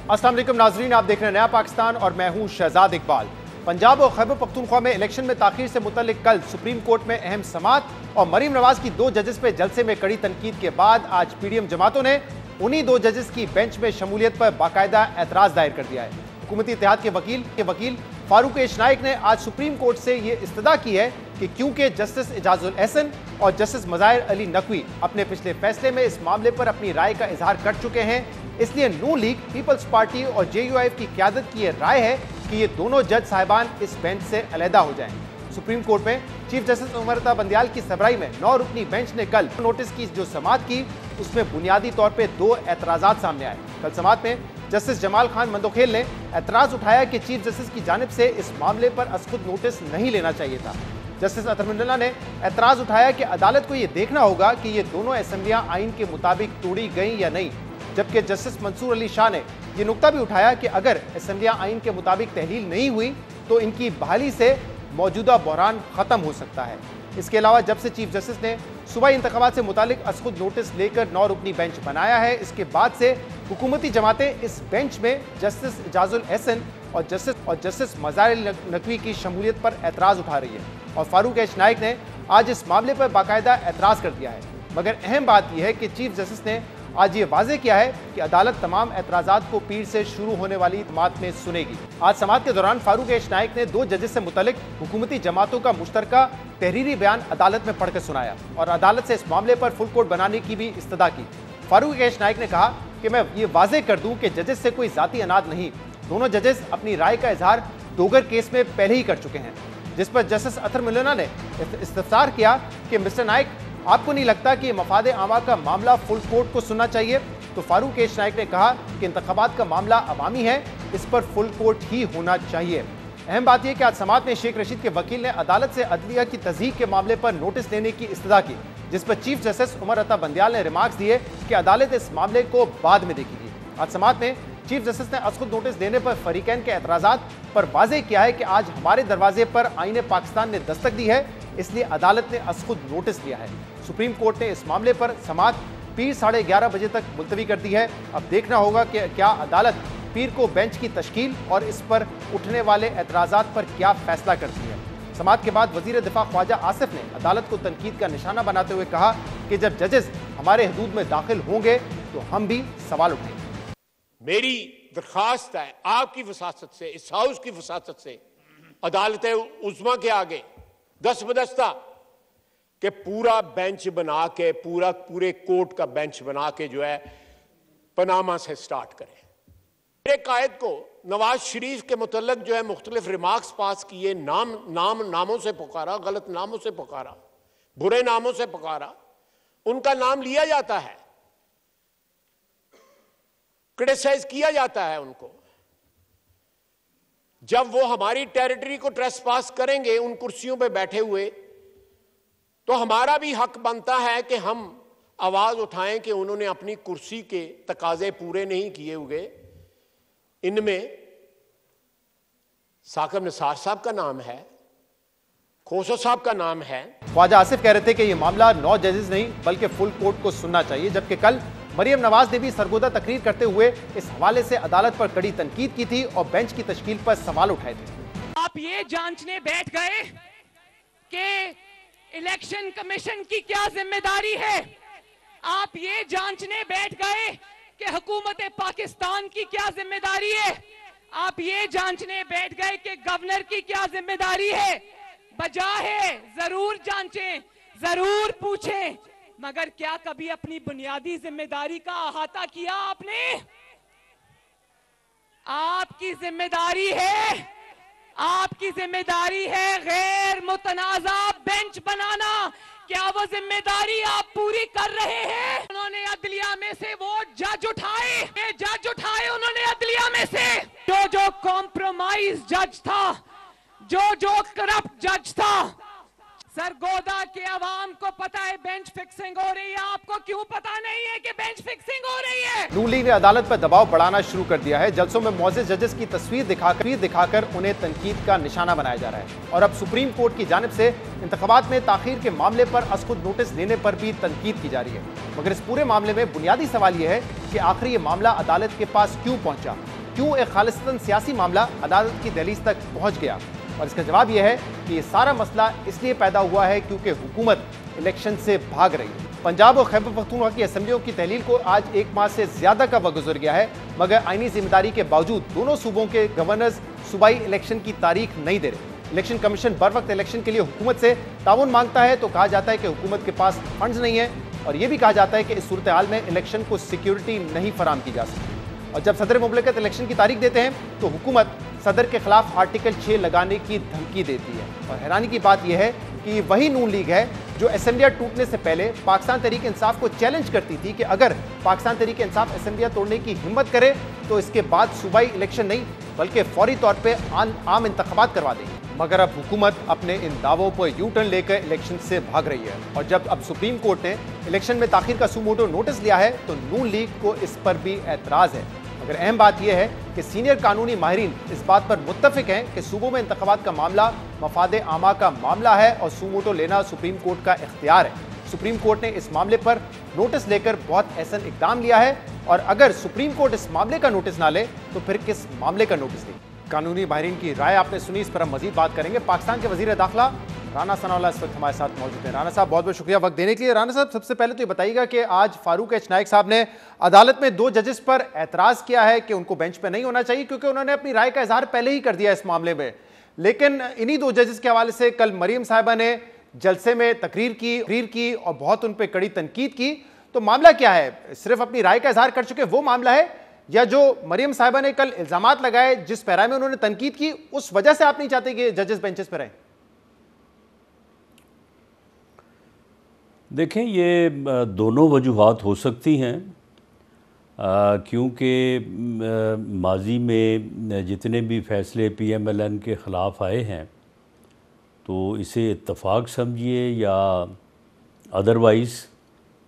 अस्सलाम वालेकुम नाजरीन, आप देख रहे हैं नया पाकिस्तान और मैं हूं शहजाद इकबाल। पंजाब और खैबर पख्तूनख्वा में इलेक्शन में ताखीर से मुतल्लिक कल सुप्रीम कोर्ट में अहम समात और मरीम नवाज की 2 जजेस पे जलसे में कड़ी तनकीद के बाद आज पीडीएम जमातों ने उन्हीं 2 जजेस की बेंच में शमूलियत पर बाकायदा एतराज दायर कर दिया है। हुकूमती इत्तेहाद के वकील फारूक एच नाइक ने आज सुप्रीम कोर्ट से ये इस्तदा की है कि क्योंकि जस्टिस इजाजुल एहसन और जस्टिस मज़ाहिर अली नकवी अपने पिछले फैसले में इस मामले पर अपनी राय का इजहार कर चुके हैं, इसलिए नून लीग, पीपल्स पार्टी और JUIF की क़यादत की यह राय है कि ये दोनों जज साहिबान इस बेंच से अलहदा हो जाएं। सुप्रीम कोर्ट में चीफ जस्टिस उमर अता बंदियाल की सरबराही में 9 रुकनी बेंच ने कल नोटिस की जो समात की, उसमें बुनियादी तौर पर 2 एतराज़ात सामने आए। कल समात में जस्टिस जमाल खान मंदोखेल ने एतराज उठाया कि चीफ जस्टिस की जानिब से इस मामले पर असखुद नोटिस नहीं लेना चाहिए था। जस्टिस अतरमुल्ला ने एतराज उठाया कि अदालत को यह देखना होगा कि ये दोनों असेंबलियां आइन के मुताबिक तोड़ी गई या नहीं, जबकि जस्टिस मंसूर अली शाह ने यह नुक्ता भी उठाया कि अगर असेंबलियां आइन के मुताबिक तहलील नहीं हुई तो इनकी बहाली से मौजूदा बहरान खत्म हो सकता है। इसके अलावा जब से चीफ जस्टिस ने सूबाई इंतखाबात से मुतालिक असखुद नोटिस लेकर 9 रुकनी बेंच बनाया है, इसके बाद से हुकूमती जमातें इस बेंच में जस्टिस इजाजुल एहसन और जस्टिस मज़ाहिर अली नकवी की शमूलियत पर एतराज़ उठा रही है और फारूक एच नाइक ने आज इस मामले पर बाकायदा एतराज़ कर दिया है। मगर अहम बात यह है कि चीफ जस्टिस ने आज ये वाजे किया है कि अदालत तमाम एतराज़ात को पीर से शुरू होने वाली समात में सुनेगी। आज समात के दौरान फारूक एच नाइक ने 2 जजेस से मुतल्लिक हुकूमती जमातों का मुश्तरका तहरीरी बयान अदालत में पढ़कर सुनाया और अदालत से इस मामले पर फुल कोर्ट बनाने की भी इस्तदा की। फारूक एच नाइक ने कहा कि मैं ये वाजे कर दूं कि जजेस से कोई जाती अनाद नहीं, दोनों जजेस अपनी राय का इजहार डोगर केस में पहले ही कर चुके हैं। जिस पर जस्टिस अतरमुल्ला ने इस्तफसार किया कि मिस्टर नाइक, आपको नहीं लगता कि मफाद आमा का मामला फुल कोर्ट को सुनना चाहिए? तो फारूक एच नाइक ने कहा कि इंतखाबात का मामला अवामी है, इस पर फुल कोर्ट ही होना चाहिए। अहम बात यह कि आज समात में शेख रशीद के वकील ने अदालत से अदलिया की तज़हीक के मामले पर नोटिस लेने की इस्तदा की, जिस पर चीफ जस्टिस उमर अता बंदियाल ने रिमार्क्स दिए कि अदालत इस मामले को बाद में देखेगी। आज समात में चीफ जस्टिस ने असखुद नोटिस देने पर फरीकैन के एतराज़ात पर वाज़े किया है कि आज हमारे दरवाजे पर आईने पाकिस्तान ने दस्तक दी है, इसलिए अदालत ने असखुद नोटिस लिया है। सुप्रीम कोर्ट ने इस मामले पर समात पीर 11:30 बजे तक मुलतवी कर दी है। अब देखना होगा कि क्या अदालत पीर को बेंच की तश्कील और इस पर उठने वाले एतराज़ात पर क्या फैसला करती है। समात के बाद वजीर दिफा ख्वाजा आसिफ ने अदालत को तनकीद का निशाना बनाते हुए कहा कि जब जजेस हमारे हदूद में दाखिल होंगे तो हम भी सवाल उठाएंगे। मेरी दरखास्त है आपकी वसासत से, इस हाउस की वसासत से अदालत उज़्मा के आगे दस्तबदस्ता कि पूरा बेंच बना के पूरे कोर्ट का बेंच बना के जो है पनामा से स्टार्ट करें। मेरे कायद को नवाज शरीफ के मुतल्लिक जो है मुख्तलिफ रिमार्क्स पास किए, नामों से पुकारा, गलत नामों से पुकारा, बुरे नामों से पुकारा, उनका नाम लिया जाता है, क्रिटिसाइज किया जाता है उनको। जब वो हमारी टेरिटरी को ट्रेसपास करेंगे उन कुर्सियों पे बैठे हुए, तो हमारा भी हक बनता है कि हम आवाज उठाएं कि उन्होंने अपनी कुर्सी के तकाजे पूरे नहीं किए हुए। इनमें साकिब निसार साहब का नाम है, खोसो साहब का नाम है। ख्वाजा आसिफ कह रहे थे कि यह मामला 9 जजेस नहीं बल्कि फुल कोर्ट को सुनना चाहिए, जबकि कल मरियम नवाज ने भी सरगोदा तकरीर करते हुए इस हवाले से अदालत पर कड़ी तनकीद की थी और बेंच की तश्कील पर सवाल उठाए थे। आप ये जांचने बैठ गए कि इलेक्शन कमीशन की क्या जिम्मेदारी है, आप ये जांचने बैठ गए कि हुकूमत पाकिस्तान की क्या जिम्मेदारी है, आप ये जांचने बैठ गए कि गवर्नर की क्या जिम्मेदारी है। बजाय जरूर जांचें, जरूर पूछें, मगर क्या कभी अपनी बुनियादी जिम्मेदारी का अहाता किया आपने? आपकी जिम्मेदारी है गैर मुतनाज़ा बेंच बनाना। क्या वो जिम्मेदारी आप पूरी कर रहे हैं? उन्होंने अदलिया में से वो जज उठाए उन्होंने अदलिया में से जो कॉम्प्रोमाइज जज था, जो करप्ट जज था। सरगोदा के अवाम को पता है बेंच फिक्सिंग हो रही है, आपको क्यों पता नहीं है कि बेंच फिक्सिंग हो रही है? नून लीग ने अदालत पर दबाव बढ़ाना शुरू कर दिया है। जलसों में मौजूद जजेस की तस्वीर दिखाकर उन्हें तनकीद का निशाना बनाया जा रहा है और अब सुप्रीम कोर्ट की जानिब से इंतखाबात में ताखीर के मामले पर असखुद नोटिस लेने पर भी तनकीद की जा रही है। मगर इस पूरे मामले में बुनियादी सवाल यह है कि आखिर ये मामला अदालत के पास क्यों पहुंचा। क्यों एक खालिस्तान सियासी मामला अदालत की दहलीज तक पहुंच गया? और इसका जवाब यह है कि ये सारा मसला इसलिए पैदा हुआ है क्योंकि हुकूमत इलेक्शन से भाग रही है। पंजाब और खैबर पख्तूनख्वा की असेंबलियों की तहलील को आज 1 माह से ज्यादा का वक्त गुजर गया है, मगर आईनी जिम्मेदारी के बावजूद दोनों सूबों के गवर्नर्स सूबाई इलेक्शन की तारीख नहीं दे रहे। इलेक्शन कमीशन बर वक्त इलेक्शन के लिए हुकूमत से ताउन मांगता है तो कहा जाता है कि हुकूमत के पास फंड्स नहीं है, और यह भी कहा जाता है कि इस सूरत हाल में इलेक्शन को सिक्योरिटी नहीं फराम की जा सकती। और जब सदर मुमलिकत इलेक्शन की तारीख देते हैं तो हुकूमत सदर के खिलाफ आर्टिकल 6 लगाने की धमकी देती है। और हैरानी की बात यह है कि वही नून लीग है जो असेंबलियां टूटने से पहले पाकिस्तान तहरीक इंसाफ को चैलेंज करती थी कि अगर पाकिस्तान तहरीक इंसाफ असेंबलियां तोड़ने की हिम्मत करे तो इसके बाद सूबाई इलेक्शन नहीं बल्कि फौरी तौर पर आम इंतखाबात करवा देगी। मगर अब हुकूमत अपने इन दावों पर यू टर्न लेकर इलेक्शन से भाग रही है, और जब अब सुप्रीम कोर्ट ने इलेक्शन में ताखीर का सुमोटो नोटिस लिया है तो नून लीग को इस पर भी एतराज है। मगर अहम बात यह है कि सीनियर कानूनी माहिरीन इस बात पर मुत्तफिक हैं कि सूबों में इंतखाबात का मामला मफाद आमा का मामला है और सुमोटो लेना सुप्रीम कोर्ट का इख्तियार है। सुप्रीम कोर्ट ने इस मामले पर नोटिस लेकर बहुत अहसन इकदाम लिया है, और अगर सुप्रीम कोर्ट इस मामले का नोटिस ना ले तो फिर किस मामले का नोटिस ले? कानूनी माहिरीन की राय आपने सुनी, इस पर हम मजीद बात करेंगे। पाकिस्तान के वजीर दाखिला राना सनाउल्लाह इस वक्त हमारे साथ मौजूद हैं। राना साहब, बहुत बहुत शुक्रिया वक्त देने के लिए। राना साहब, सबसे पहले तो ये बताइएगा कि आज फारूक एच नाइक साहब ने अदालत में 2 जजेस पर एतराज किया है कि उनको बेंच पर नहीं होना चाहिए क्योंकि उन्होंने अपनी राय का इजहार पहले ही कर दिया इस मामले में, लेकिन इन्हीं 2 जजेस के हवाले से कल मरीम साहिबा ने जलसे में तकरीर की और बहुत उन पर कड़ी तनकीद की। तो मामला क्या है? सिर्फ अपनी राय का इजहार कर चुके वो मामला है, या जो मरीम साहिबा ने कल इल्जामात लगाए जिस पैरा में उन्होंने तनकीद की उस वजह से आप नहीं चाहते कि जजेस बेंचेस पर रहें? देखें, ये दोनों वजूहात हो सकती हैं, क्योंकि माजी में जितने भी फैसले PMLN के ख़िलाफ़ आए हैं तो इसे इत्तफाक समझिए या अदरवाइज़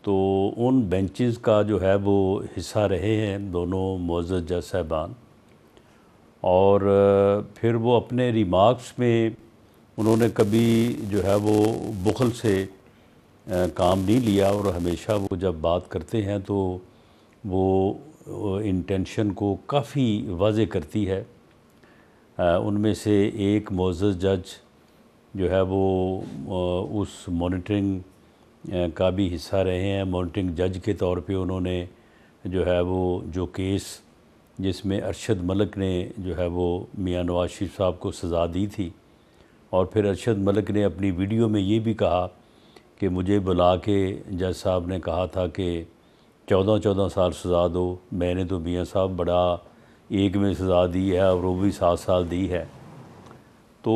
तो उन बेंचेस का जो है वो हिस्सा रहे हैं दोनों मुअज़्ज़ज़ जज साहबान, और फिर वो अपने रिमार्क्स में उन्होंने कभी जो है वो बुखल से काम नहीं लिया, और हमेशा वो जब बात करते हैं तो वो इंटेंशन को काफ़ी वाज़े करती है। उनमें से एक मुअज़्ज़ज़ जज जो है वो उस मॉनिटरिंग का भी हिस्सा रहे हैं। मॉनिटरिंग जज के तौर पे उन्होंने जो है वो जो केस जिसमें अरशद मलिक ने जो है वो मियां नवाज शरीफ साहब को सज़ा दी थी, और फिर अरशद मलिक ने अपनी वीडियो में ये भी कहा कि मुझे बुला के जज साहब ने कहा था कि 14-14 साल सज़ा दो, मैंने तो मियां साहब बड़ा एक में सज़ा दी है और वो भी 7 साल दी है। तो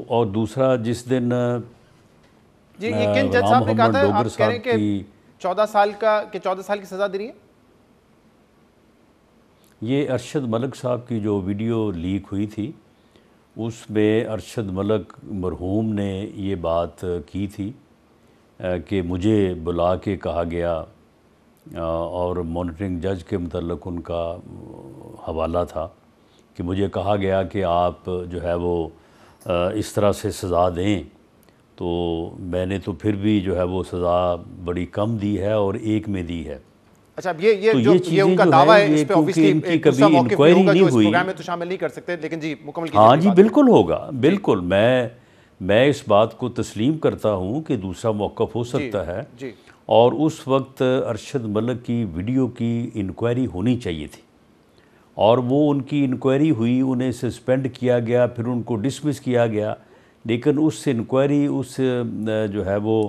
और दूसरा जिस दिन जी, ये किन जज साहब ने कहा था? आप कह रहे हैं कि 14 साल की सज़ा दी रही है? ये अरशद मलिक साहब की जो वीडियो लीक हुई थी उसमें अरशद मलिक मरहूम ने ये बात की थी कि मुझे बुला के कहा गया, और मॉनिटरिंग जज के मुतल्लिक़ उनका हवाला था कि मुझे कहा गया कि आप जो है वो इस तरह से सज़ा दें, तो मैंने तो फिर भी जो है वो सज़ा बड़ी कम दी है और एक में दी है। अच्छा, अब ये उनका दावा है, इस पे ऑब्वियसली एक दूसरा मौक़िफ़ भी होगा जो इस प्रोग्राम में तो शामिल नहीं कर सकते, लेकिन जी मुकम्मल कीजिए। हाँ जी, बिल्कुल होगा, बिल्कुल। मैं इस बात को तस्लीम करता हूँ कि दूसरा मौक़िफ़ हो सकता है जी। और उस वक्त अरशद मलिक की वीडियो की इंक्वायरी होनी चाहिए थी, और वो उनकी इंक्वायरी हुई, उन्हें सस्पेंड किया गया, फिर उनको डिसमिस किया गया, लेकिन उस इंक्वायरी उस जो है वो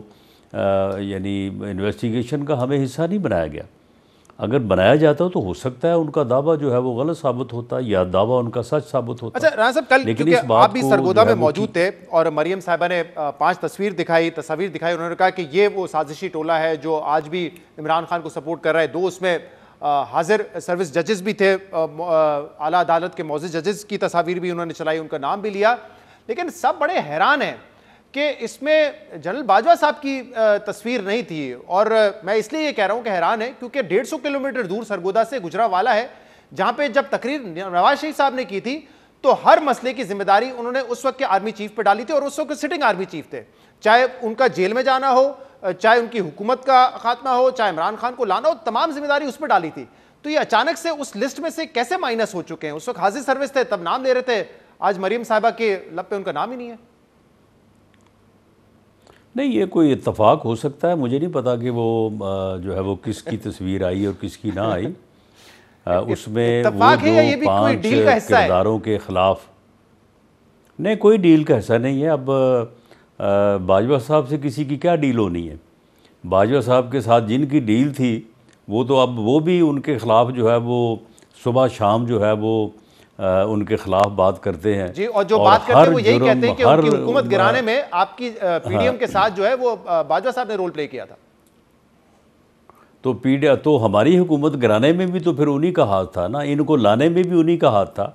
यानी इन्वेस्टिगेशन का हमें हिस्सा नहीं बनाया गया। अगर बनाया जाता तो हो सकता है उनका दावा जो है वो गलत साबित होता या दावा उनका सच साबित होता। अच्छा राना साहब, कल क्योंकि आप भी सरगोदा में मौजूद थे और मरियम साहिबा ने 5 तस्वीर दिखाई, उन्होंने कहा कि ये वो साजिशी टोला है जो आज भी इमरान खान को सपोर्ट कर रहा है। 2 उसमें हाजिर सर्विस जजेस भी थे, आला अदालत के मौजूद जजेस की तस्वीर भी उन्होंने चलाई, उनका नाम भी लिया, लेकिन सब बड़े हैरान हैं कि इसमें जनरल बाजवा साहब की तस्वीर नहीं थी। और मैं इसलिए ये कह रहा हूं कि हैरान है क्योंकि 150 किलोमीटर दूर सरगोदा से गुजरावाला है, जहां पे जब तकरीर नवाज शरीफ साहब ने की थी तो हर मसले की जिम्मेदारी उन्होंने उस वक्त के आर्मी चीफ पे डाली थी, और उस वक्त सिटिंग आर्मी चीफ थे। चाहे उनका जेल में जाना हो, चाहे उनकी हुकूमत का खात्मा हो, चाहे इमरान खान को लाना हो, तमाम जिम्मेदारी उस पर डाली थी। तो ये अचानक से उस लिस्ट में से कैसे माइनस हो चुके हैं? उस वक्त हाजिर सर्विस थे, तब नाम ले रहे थे, आज मरीम साहिबा के लब पे उनका नाम ही नहीं है। नहीं, ये कोई इत्तेफाक हो सकता है, मुझे नहीं पता कि वो जो है वो किसकी तस्वीर आई और किसकी ना आई। उसमें वो जो 5 किरदारों के खिलाफ, नहीं कोई डील का हिस्सा नहीं है। अब बाजवा साहब से किसी की क्या डील होनी है? बाजवा साहब के साथ जिनकी डील थी वो तो अब वो भी उनके ख़िलाफ़ जो है वो सुबह शाम जो है वो उनके ख़िलाफ़ बात करते हैं जी, और जो बात करते हैं वो यही कहते हैं कि उनकी हुकूमत गिराने में आपकी पीडीएम के साथ जो है वो बाजवा साहब ने रोल प्ले किया था। तो हमारी हुकूमत गिराने में भी तो फिर उन्हीं का हाथ था ना, इनको लाने में भी उन्हीं का हाथ था,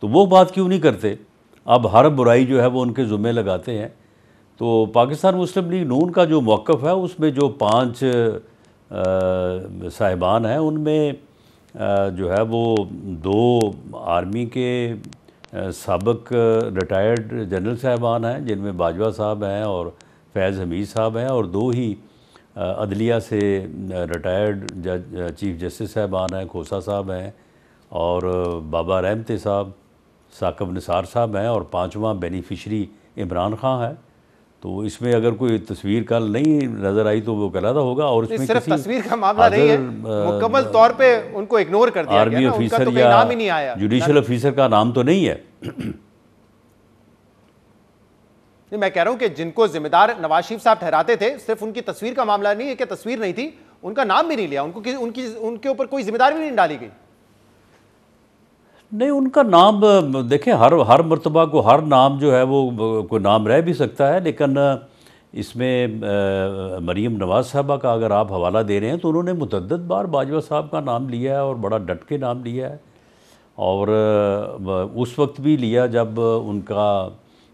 तो वो बात क्यों नहीं करते? अब हर बुराई जो है वो उनके ज़ुम्मे लगाते हैं। तो पाकिस्तान मुस्लिम लीग नून का जो मौक़िफ़ है उसमें जो 5 साहिबान हैं उनमें जो है वो 2 आर्मी के साबिक़ रिटायर्ड जनरल साहिबान हैं जिनमें बाजवा साहब हैं और फैज़ हमीद साहब हैं, और 2 ही अदलिया से रिटायर्ड चीफ जस्टिस साहबान हैं, खोसा साहब हैं और बाबा रहमते साहब, साकब निसार साहब हैं, और 5वां बेनिफिशरी इमरान खां है। तो इसमें अगर कोई तस्वीर कल नहीं नज़र आई तो वो गलत होगा। और इसमें सिर्फ तस्वीर का मामला नहीं है, मुकम्मल तौर पे उनको इग्नोर कर दिया गया ना, उनका तो कोई नाम ही नहीं आया, जुडिशल ऑफिसर का नाम तो नहीं है। मैं कह रहा हूं कि जिनको जिम्मेदार नवाज शरीफ साहब ठहराते थे, सिर्फ उनकी तस्वीर का मामला नहीं है कि तस्वीर नहीं थी, उनका नाम भी नहीं लिया, उनके ऊपर कोई जिम्मेदारी भी नहीं डाली गई। नहीं, उनका नाम देखें, हर मर्तबा को हर नाम जो है वो कोई नाम रह भी सकता है, लेकिन इसमें मरीम नवाज साहबा का अगर आप हवाला दे रहे हैं तो उन्होंने मुतअद्दिद बार बाजवा साहब का नाम लिया है और बड़ा डट के नाम लिया है, और उस वक्त भी लिया जब उनका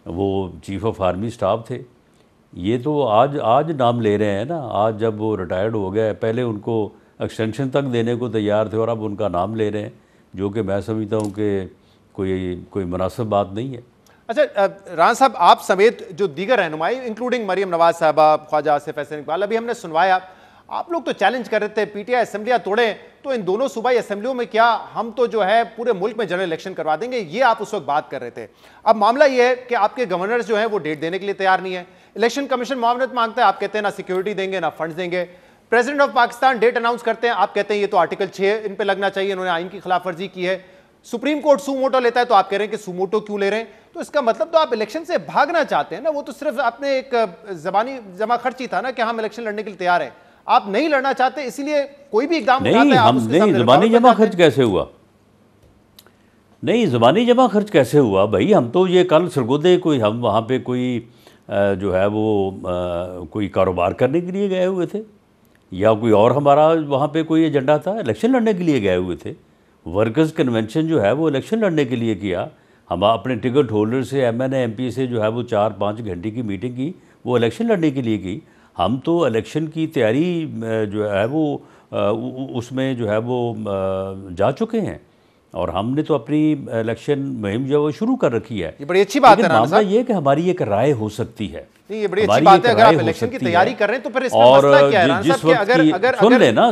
वो चीफ़ ऑफ आर्मी स्टाफ थे। ये तो आज नाम ले रहे हैं ना, आज जब वो रिटायर्ड हो गए, पहले उनको एक्सटेंशन तक देने को तैयार थे और अब उनका नाम ले रहे हैं, जो कि मैं समझता हूँ कि कोई मुनासिब बात नहीं है। अच्छा राना साहब, आप समेत जो दीगर रहनुमाई इंक्लूडिंग मरीम नवाज साहबा, ख्वाजा आसिफ हसन इकबाल, अभी हमने सुनवाया, आप लोग तो चैलेंज कर रहे थे पीटीआई असेंबलियां तोड़ें तो इन दोनों सूबाई असेंबलियों में क्या हम तो जो है पूरे मुल्क में जनरल इलेक्शन करवा देंगे, ये आप उस वक्त बात कर रहे थे। अब मामला ये है कि आपके गवर्नर्स जो है वो डेट देने के लिए तैयार नहीं है, इलेक्शन कमीशन मामलत मांगता है, आप कहते हैं ना सिक्योरिटी देंगे ना फंड्स देंगे, president of Pakistan date announce करते हैं, आप कहते हैं ये तो आर्टिकल 6 इन पे लगना चाहिए, इन्होंने आइन की खिलाफ वर्जी की है, सुप्रीम कोर्ट सूमोटो लेता है तो आप कह रहे हैं कि सूमोटो क्यों ले रहे हैं? तो इसका मतलब तो आप इलेक्शन से भागना चाहते हैं ना, वो तो सिर्फ आपने एक जबानी जमा खर्ची था ना कि हम इलेक्शन लड़ने के लिए तैयार हैं, आप नहीं लड़ना चाहते, इसीलिए कोई भी इकदाम उठाते हैं आप उसके सामने ज़बानी जमा खर्च कैसे हुआ? नहीं, ज़बानी जमा खर्च कैसे हुआ भाई? हम तो ये कल सरगोदे कोई हम वहाँ पे कोई जो है वो कोई कारोबार करने के लिए गए हुए थे या कोई और हमारा वहाँ पे कोई एजेंडा था? इलेक्शन लड़ने के लिए गए हुए थे। वर्कर्स कन्वेंशन जो है वो इलेक्शन लड़ने के लिए किया। हम अपने टिकट होल्डर से MNA MP से जो है वो 4-5 घंटे की मीटिंग की, वो इलेक्शन लड़ने के लिए की। हम तो इलेक्शन की तैयारी जो है वो उसमें जो है वो जा चुके हैं और हमने तो अपनी इलेक्शन मुहिम जो है वो शुरू कर रखी है। ये बड़ी अच्छी बात है राना मामला ये कि हमारी एक राय हो सकती है। ये बड़ी अच्छी बात है, अगर आप इलेक्शन की तैयारी कर रहे हैं तो फिर इसमें मसला क्या है राना साहब कि अगर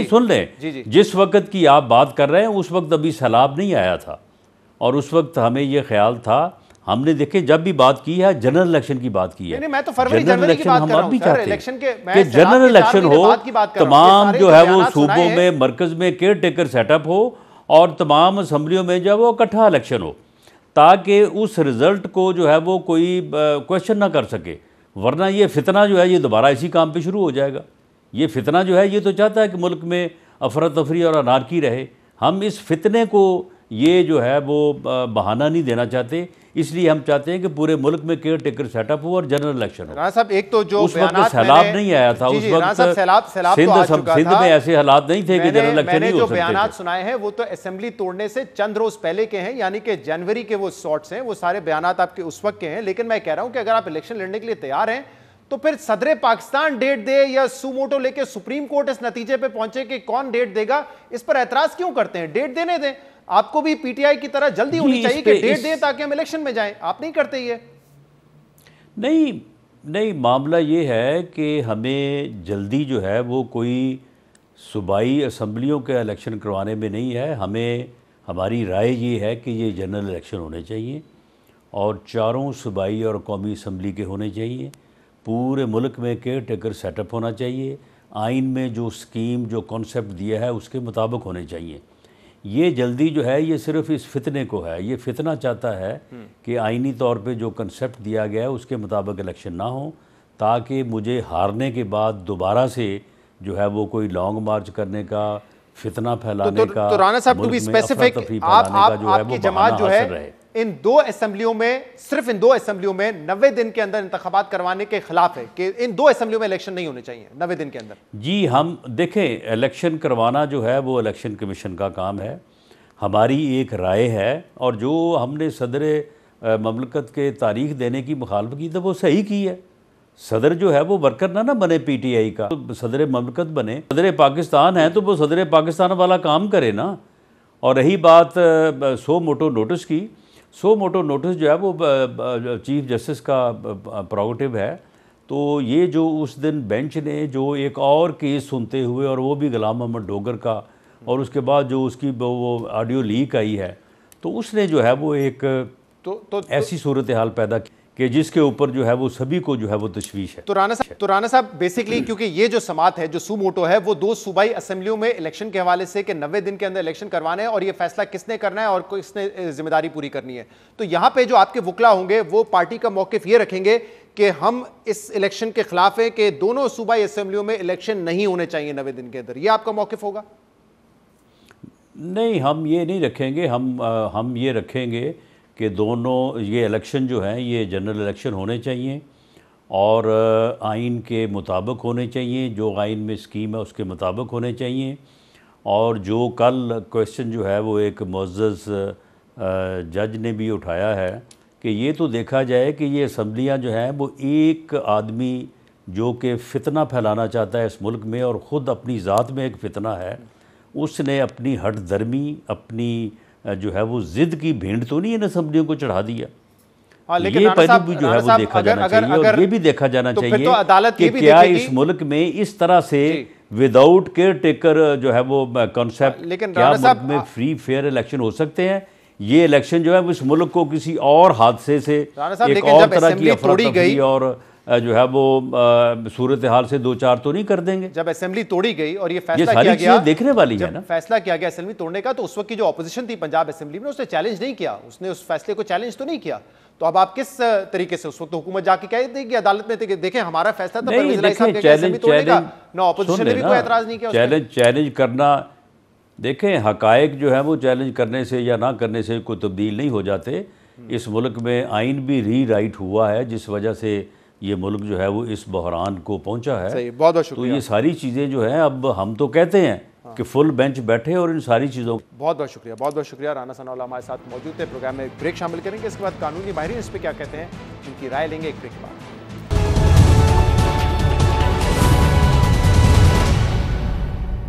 सुन लें जिस वक्त की आप बात कर रहे हैं उस वक्त अभी सैलाब नहीं आया था और उस वक्त हमें ये ख्याल था, हमने देखे जब भी बात की है जनरल इलेक्शन की बात की है। नहीं, मैं तो फरवरी जनवरी की बात कर रहा हूं सर, इलेक्शन के कि जनरल इलेक्शन हो, तमाम जो है वो सूबों में मरकज में केयर टेकर सेटअप हो और तमाम असम्बलियों में जो है वो इकट्ठा इलेक्शन हो, ताकि उस रिज़ल्ट को जो है वो कोई क्वेश्चन ना कर सके, वरना ये फितना जो है ये दोबारा इसी काम पे शुरू हो जाएगा। ये फितना जो है ये तो चाहता है कि मुल्क में अफरा तफरी और अनारकी रहे। हम इस फितने को ये जो है वो बहाना नहीं देना चाहते, इसलिए हम चाहते हैं कि पूरे मुल्क में केयर टेकर सेटअप हो और जनरल इलेक्शन हो। राना साहब, एक तो जो उस वक्त सैलाब नहीं आया था, उस वक्त सिंध में ऐसे हालात नहीं थे कि जनरल इलेक्शन नहीं हो सकते। जो बयानात सुनाए हैं वो तो असेंबली तोड़ने से चंद रोज पहले के हैं, यानी कि जनवरी के वो शॉट्स हैं, वो सारे बयानात आपके उस वक्त के हैं। लेकिन मैं कह रहा हूं कि अगर आप इलेक्शन लड़ने के लिए तैयार हैं तो फिर सदर पाकिस्तान डेट दे या सुमोटो लेके सुप्रीम कोर्ट इस नतीजे पे पहुंचे कि कौन डेट देगा, इस पर एतराज क्यों करते हैं? डेट देने दें, आपको भी पीटीआई की तरह जल्दी होनी चाहिए कि डेट दें ताकि हम इलेक्शन में जाएं। आप नहीं करते ये? नहीं, मामला ये है कि हमें जल्दी जो है वो कोई सूबाई असम्बलियों के इलेक्शन करवाने में नहीं है। हमारी राय ये है कि ये जनरल इलेक्शन होने चाहिए और चारों सूबाई और कौमी असम्बली के होने चाहिए। पूरे मुल्क में केयर टेकर सेटअप होना चाहिए। आइन में जो स्कीम जो कॉन्सेप्ट दिया है उसके मुताबिक होने चाहिए। ये जल्दी जो है ये सिर्फ इस फितने को है, ये फितना चाहता है कि आइनी तौर पे जो कंसेप्ट दिया गया है उसके मुताबिक इलेक्शन ना हो, ताकि मुझे हारने के बाद दोबारा से जो है वो कोई लॉन्ग मार्च करने का, फितना फैलाने का, तो राना साहब, टू बी मुल्क में स्पेसिफिक, अफरा-तफरी फैलाने का जो है आपकी वो जमात जो बहाना है हासिल रहे। इन दो असेंबलियों में, सिर्फ इन दो असेंबलियों में 90 दिन के अंदर इंतखाबात करवाने के खिलाफ है कि इन दो असेंबलियों में इलेक्शन नहीं होने चाहिए 90 दिन के अंदर। जी, हम देखें, इलेक्शन करवाना जो है वो इलेक्शन कमीशन का काम है। हमारी एक राय है और जो हमने सदर ममलकत के तारीख देने की मुखालफत की तो वो सही की है। सदर जो है वो वर्कर ना बने पीटीआई का, तो सदर ममलकत बने। सदर पाकिस्तान है तो वो सदर पाकिस्तान वाला काम करे ना। और रही बात सो मोटो नोटिस की, सो मोटो नोटिस जो है वो चीफ जस्टिस का प्रोगेटिव है। तो ये जो उस दिन बेंच ने जो एक और केस सुनते हुए, और वो भी गुलाम मोहम्मद डोगर का, और उसके बाद जो उसकी वो ऑडियो लीक आई है, तो उसने जो है वो एक ऐसी सूरत हाल पैदा की कि जिसके ऊपर जो है वो सभी को जो है वो तशवीश है। तो राना साहब बेसिकली, क्योंकि ये जो समात है, जो सुमोटो है, वो दो सूबाई असेंबलियों में इलेक्शन के हवाले से कि 90 दिन के अंदर इलेक्शन करवाने हैं और ये फैसला किसने करना है और किसने जिम्मेदारी पूरी करनी है। तो यहां पे जो आपके वुकला होंगे वो पार्टी का मौकिफ ये रखेंगे कि हम इस इलेक्शन के खिलाफ है कि दोनों सूबाई असेंबलियों में इलेक्शन नहीं होने चाहिए 90 दिन के अंदर। ये आपका मौकिफ होगा? नहीं, हम ये नहीं रखेंगे। हम ये रखेंगे कि दोनों ये इलेक्शन जो हैं ये जनरल इलेक्शन होने चाहिए और आइन के मुताबिक होने चाहिए, जो आइन में स्कीम है उसके मुताबिक होने चाहिए। और जो कल क्वेश्चन जो है वो एक मुअज़्ज़ज़ जज ने भी उठाया है कि ये तो देखा जाए कि ये असम्बलियाँ जो हैं वो एक आदमी जो कि फितना फैलाना चाहता है इस मुल्क में और ख़ुद अपनी ज़ात में एक फितना है, उसने अपनी हट दर्मी, अपनी जो है वो जिद की भेंट तो नहीं इन असम्बलियों को चढ़ा दिया। लेकिन ये पहलू भी जो है वो देखा जाना चाहिए और ये भी देखा जाना चाहिए कि क्या इस मुल्क में इस तरह से विदाउट केयर टेकर जो है वो कॉन्सेप्ट, क्या मुल्क में फ्री फेयर इलेक्शन हो सकते हैं? ये इलेक्शन जो है इस मुल्क को किसी और हादसे से, एक और तरह की अफरा-तफरी और जो है वो सूरत हाल से दो चार तो नहीं कर देंगे। जब असेंबली तोड़ी गई और ये फैसला किया गया, देखने वाली है ना, फैसला किया गया असेंबली तोड़ने का, तो उस वक्त की जो ऑपोजिशन थी पंजाब असेंबली में उसने चैलेंज नहीं किया, उसने उस फैसले को चैलेंज तो नहीं किया। तो अब आप किस तरीके से, उस वक्त हुकूमत जाके कह दी कि अदालत में देखें हमारा फैसला था, चैलेंज करना, देखें हकायक जो है वो चैलेंज करने से या ना करने से कोई तब्दील नहीं हो जाते। इस मुल्क में आइन भी री राइट हुआ है जिस वजह से ये मुल्क जो है वो इस बहरान को पहुंचा है। सही, बहुत बहुत शुक्रिया। तो ये सारी चीज़ें जो हैं, अब हम तो कहते हैं कि फुल बेंच बैठे और इन सारी चीज़ों। बहुत बहुत शुक्रिया, बहुत बहुत शुक्रिया। राना सनाउल्लाह हमारे साथ मौजूद थे। प्रोग्राम में एक ब्रेक शामिल करेंगे, इसके बाद कानूनी माहिरीन इस पर क्या कहते हैं उनकी राय लेंगे एक ब्रेक के बाद।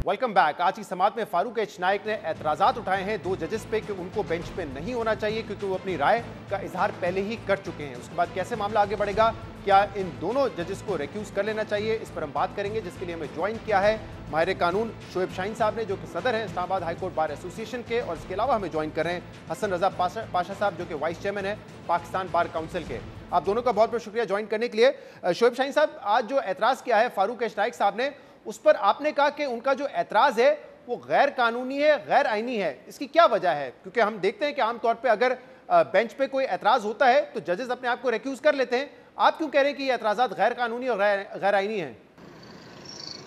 Welcome back. आज की समात में फारूक एच नाइक ने एतराज़ात उठाए हैं दो जजेस पे कि उनको बेंच पे नहीं होना चाहिए क्योंकि वो अपनी राय का इजहार पहले ही कर चुके हैं। उसके बाद कैसे मामला आगे बढ़ेगा, क्या इन दोनों जजेस को रिक्यूज कर लेना चाहिए, इस पर हम बात करेंगे, जिसके लिए हमें ज्वाइन किया है माहिर कानून शोएब शाहीन साहब ने, जो कि सदर हैं Islamabad high court bar association के, और इसके अलावा हमें ज्वाइन कर रहे हैं हसन रजा पाशा साहब, जो कि वाइस चेयरमैन है पाकिस्तान बार काउंसिल के। आप दोनों का बहुत बहुत शुक्रिया ज्वाइन करने के लिए। शोएब शाहीन साहब, आज जो एतराज़ किया है फारूक एच नाइक साहब ने, उस पर आपने कहा कि उनका जो एतराज़ है वो गैर कानूनी है, गैर आईनी है, इसकी क्या वजह है? क्योंकि हम देखते हैं कि आमतौर पे अगर बेंच पे कोई एतराज़ होता है तो जजेस अपने आप को रिक्यूज कर लेते हैं। आप क्यों कह रहे हैं कि ये एतराज़ात गैर कानूनी और गैर आईनी हैं?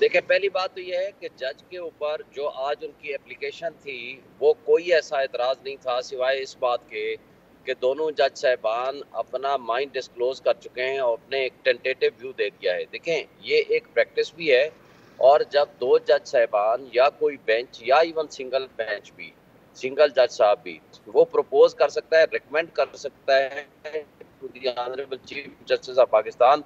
देखिए, पहली बात तो ये है कि जज के ऊपर जो आज उनकी एप्लीकेशन थी वो कोई ऐसा एतराज़ नहीं था सिवाय इस बात के कि दोनों जज साहबान अपना माइंड डिस्क्लोज कर चुके हैं और अपने एक टेंटेटिव व्यू दे दिया है। देखें, ये एक प्रैक्टिस भी है और जब दो जज साहबान या कोई बेंच या इवन सिंगल बेंच भी, सिंगल जज साहब भी, वो प्रपोज कर सकता है, रिकमेंड कर सकता है to the honourable chief justice of Pakistan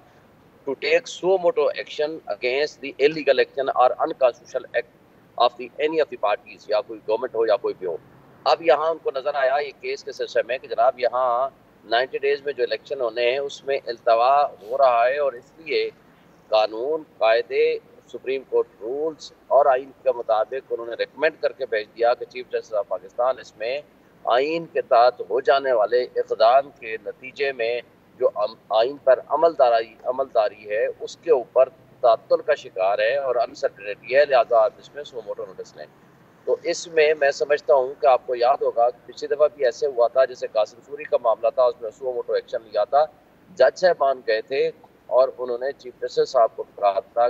to take suo motu action against the illegal action और unconstitutional act of the any of the parties, या कोई गवर्नमेंट हो या कोई भी हो। अब यहाँ उनको नजर आया ये केस के सिलसिले में कि जनाब यहाँ 90 डेज में जो इलेक्शन होने हैं उसमें इल्तवा हो रहा है और इसलिए कानून, कायदे, सुप्रीम कोर्ट रूल्स और आइन के मुताबिक उन्होंने रिकमेंड करके भेज दिया कि चीफ जस्टिस ऑफ पाकिस्तान इसमें आइन के तहत हो जाने वाले इक़दाम के नतीजे में जो आइन पर अमलदारी है उसके ऊपर तातुल का शिकार है और अनसर्टेनिटी है, लिहाजा आप इसमें सो मोटो नोटिस लें। तो इसमें मैं समझता हूँ कि आपको याद होगा पिछली दफ़ा भी ऐसे हुआ था, जैसे कासिम सूरी का मामला था, उसमें सो मोटो एक्शन लिया था, जज साहबान गए थे और उन्होंने चीफ जस्टिस साहब को कहा था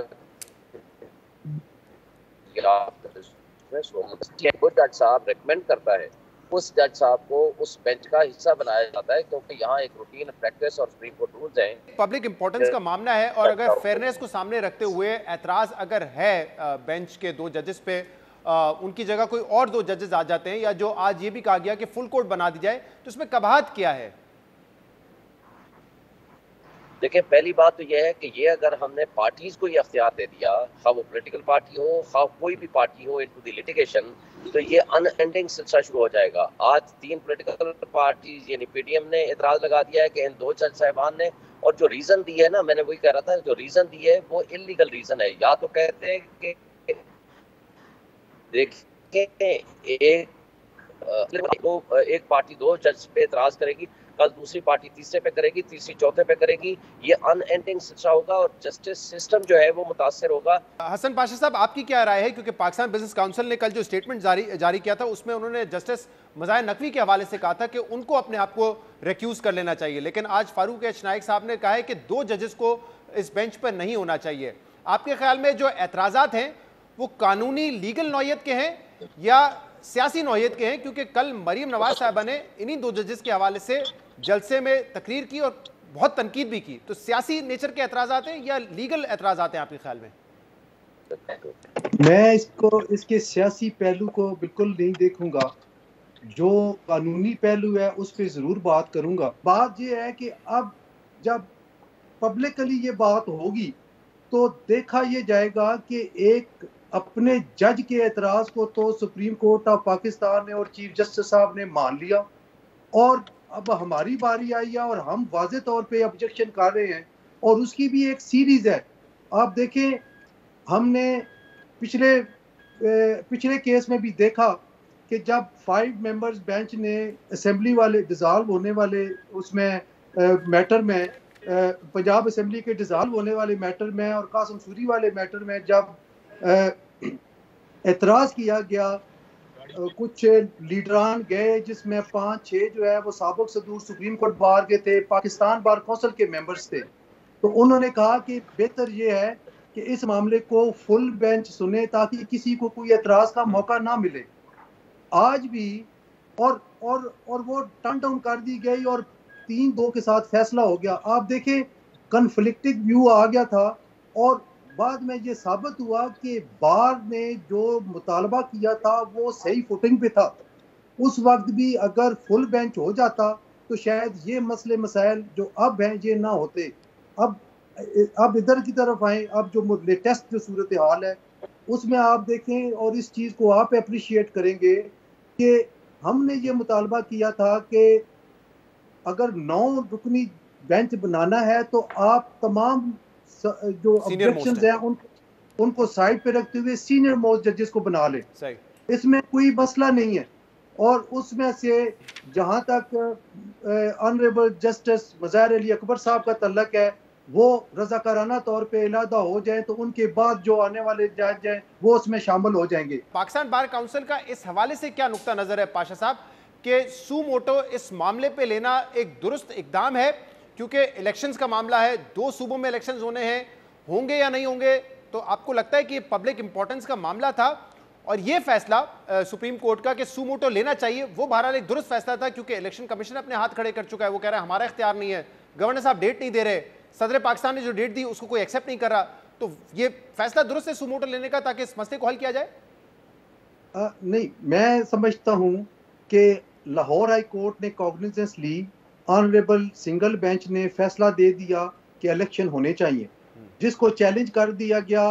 वो जज साहब रिकमेंड करता है, उस जज साहब को उस बेंच का हिस्सा बनाया जाता है, क्योंकि यहाँ एक रूटीन प्रैक्टिस और सुप्रीम कोर्ट रूल्स हैं। पब्लिक इंपॉर्टेंस का मामला है और अगर फेयरनेस को सामने रखते हुए एतराज अगर है बेंच के दो जजेस पे, उनकी जगह कोई और दो जजेस आ जाते हैं, या जो आज ये भी कहा गया कि फुल कोर्ट बना दी जाए, तो इसमें कबाहत क्या है? देखिए, पहली बात तो यह है कि ये अगर हमने पार्टीज को ये अख्तियार दे दिया, खा वो पॉलिटिकल पार्टी हो, खा कोई भी पार्टी हो, इनटू द लिटिगेशन, तो ये अनएंडिंग सिलसिला शुरू हो जाएगा। आज 3 पॉलिटिकल पार्टीज यानी पीडीएम ने एतराज लगा दिया है कि इन 2 जज साहिबान ने, और जो रीजन दी है ना, मैंने वही कह रहा था, जो रीजन दी है वो इलीगल रीजन है। या तो कहते हैं कि देखिए एक पार्टी 2 जज पे एतराज करेगी, कल दूसरी पार्टी तीसरे पे करेगी, तीसरी चौथे पे करेगी, ये अनएंडिंग सिलसिला होगा और जस्टिस सिस्टम जो है वो मुतासर होगा। हसन पाशा साहब, आपकी क्या राय है? क्योंकि पाकिस्तान बिजनेस काउंसिल ने कल जो स्टेटमेंट जारी किया था, उसमें उन्होंने जस्टिस मज़ाहिर नकवी के हवाले से कहा था कि उनको अपने आप को रिक्यूज कर लेना चाहिए, लेकिन आज फारूक एच नाइक साहब ने कहा है कि 2 जजेस को इस बेंच पर नहीं होना चाहिए। आपके ख्याल में जो एतराज़ात हैं वो कानूनी लीगल नौयत के हैं या सियासी नौयत के हैं? क्योंकि कल मरीम नवाज साहबा ने इन्हीं 2 जजेस के हवाले से जलसे में तकरीर की और बहुत तनकीद भी की, तो सियासी नेचर के एतराज़ात हैं या लीगल एतराज़ात हैं आपके ख्याल में? मैं इसके सियासी पहलू को बिल्कुल नहीं देखूंगा, जो कानूनी पहलू है उस पर जरूर बात करूंगा। बात यह है कि अब जब पब्लिकली ये बात होगी तो देखा ये जाएगा कि एक अपने जज के एतराज को तो सुप्रीम कोर्ट ऑफ पाकिस्तान ने और चीफ जस्टिस साहब ने मान लिया, और अब हमारी बारी आई है और हम वाज़े तौर पे ऑब्जेक्शन कर रहे हैं, और उसकी भी एक सीरीज है। आप देखें, हमने पिछले केस में भी देखा कि जब 5 मेंबर्स बेंच ने असेंबली वाले डिज़ाल्व होने वाले उसमें मैटर में, पंजाब असेंबली के डिज़ाल्व होने वाले मैटर में और कासिम सूरी वाले मैटर में जब एतराज़ किया गया, कुछ लीडरान गए जिसमें 5-6 जो है वो साबिक सदूर सुप्रीम कोर्ट बार के थे, पाकिस्तान बार कौंसिल के मेंबर्स थे, तो उन्होंने कहा कि बेहतर ये है कि इस मामले को फुल बेंच सुने ताकि किसी को कोई एतराज़ का मौका ना मिले। आज भी और वो टर्न डाउन कर दी गई और 3-2 के साथ फैसला हो गया। आप देखें, कन्फ्लिक्टिंग व्यू आ गया था और बाद में ये साबित हुआ कि बार ने जो मुतालबा किया था वो सही फुटिंग पे था। उस वक्त भी अगर फुल बेंच हो जाता तो शायद ये मसले मसाइल जो अब हैं ये ना होते। अब इधर की तरफ आए, अब जो लेटेस्ट जो सूरत हाल है उसमें आप देखें और इस चीज़ को आप अप्रिशिएट करेंगे कि हमने ये मुतालबा किया था कि अगर 9 रुकनी बेंच बनाना है तो आप तमाम जो ऑब्जेक्शंस हैं उनको साइड पे रखते हुए सीनियर मोस्ट जजेस को बना ले। इसमें कोई मसला नहीं है। और उसमें से जहां तक ऑनरेबल जस्टिस मज़ाहिर अली अकबर साहब का तल्लक है, वो रज़ाकाराना तौर पे इलादा हो जाए तो उनके बाद जो आने वाले जज हैं वो उसमें शामिल हो जाएंगे। पाकिस्तान बार काउंसिल का इस हवाले से क्या नुक्ता नज़र है पाशा साहब कि सू मोटो इस मामले पे लेना एक दुरुस्त इकदाम है? क्योंकि इलेक्शंस का मामला है, 2 सूबों में इलेक्शंस होंगे या नहीं होंगे, तो आपको लगता है कि पब्लिक इंपॉर्टेंस का मामला था और ये फैसला सुप्रीम कोर्ट का कि सू मोटो लेना चाहिए वो बहरहाल एक दुरुस्त फैसला था, क्योंकि इलेक्शन कमीशन अपने हाथ खड़े कर चुका है, वो कह रहा है हमारा इख्तियार नहीं है, गवर्नर साहब डेट नहीं दे रहे, सदर पाकिस्तान ने जो डेट दी उसको कोई एक्सेप्ट नहीं कर रहा, तो ये फैसला दुरुस्त है सू मोटो लेने का ताकि इस मसले को हल किया जाए? नहीं, मैं समझता हूँ कि लाहौर हाई कोर्ट ने कॉग्निजेंस ली, ऑनरेबल सिंगल बेंच ने फैसला दे दिया कि इलेक्शन होने चाहिए, जिसको चैलेंज कर दिया गया